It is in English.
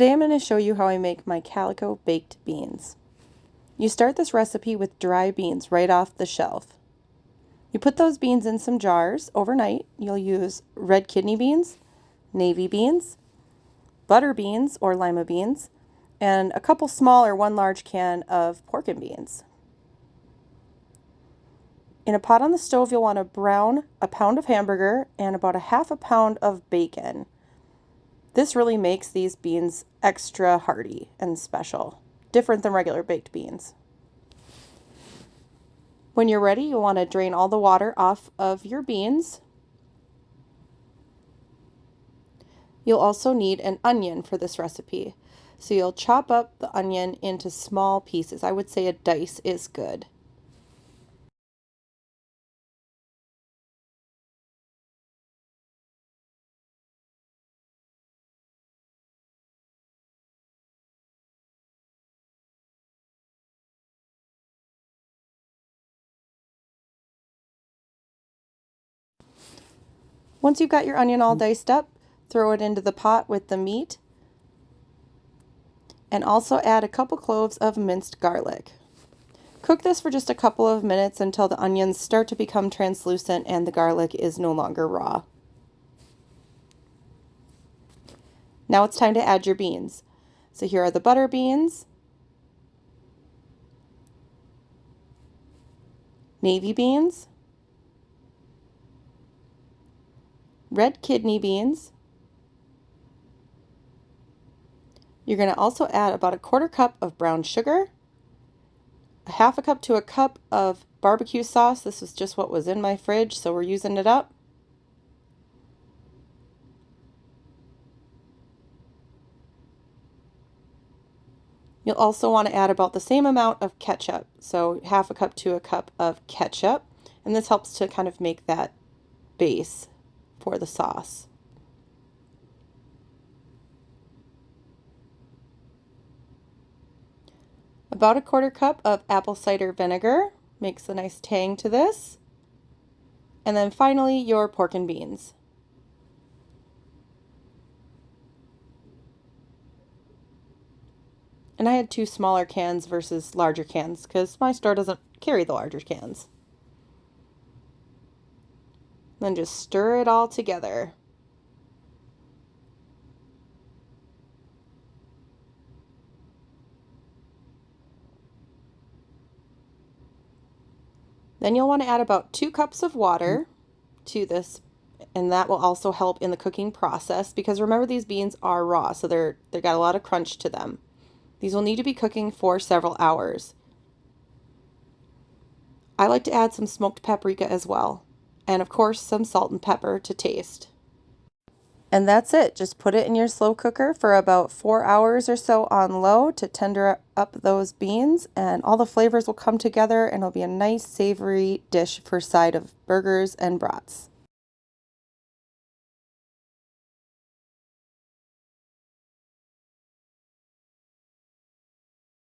Today I'm going to show you how I make my Calico baked beans. You start this recipe with dry beans right off the shelf. You put those beans in some jars overnight. You'll use red kidney beans, navy beans, butter beans or lima beans, and a couple small or one large can of pork and beans. In a pot on the stove, you'll want to brown a pound of hamburger and about a half a pound of bacon. This really makes these beans extra hearty and special, different than regular baked beans. When you're ready, you'll want to drain all the water off of your beans. You'll also need an onion for this recipe. So you'll chop up the onion into small pieces. I would say a dice is good. Once you've got your onion all diced up, throw it into the pot with the meat and also add a couple cloves of minced garlic. Cook this for just a couple of minutes until the onions start to become translucent and the garlic is no longer raw. Now it's time to add your beans. So here are the butter beans, navy beans, red kidney beans. You're going to also add about a quarter cup of brown sugar, a half a cup to a cup of barbecue sauce. This is just what was in my fridge, so we're using it up. You'll also want to add about the same amount of ketchup, so half a cup to a cup of ketchup, and this helps to kind of make that base for the sauce. About a quarter cup of apple cider vinegar makes a nice tang to this. And then finally your pork and beans. And I had two smaller cans versus larger cans because my store doesn't carry the larger cans. Then just stir it all together. Then you'll want to add about 2 cups of water to this, and that will also help in the cooking process because remember these beans are raw, so they've got a lot of crunch to them. These will need to be cooking for several hours. I like to add some smoked paprika as well, and of course some salt and pepper to taste. And that's it. Just put it in your slow cooker for about 4 hours or so on low to tender up those beans, and all the flavors will come together and it'll be a nice savory dish for side of burgers and brats.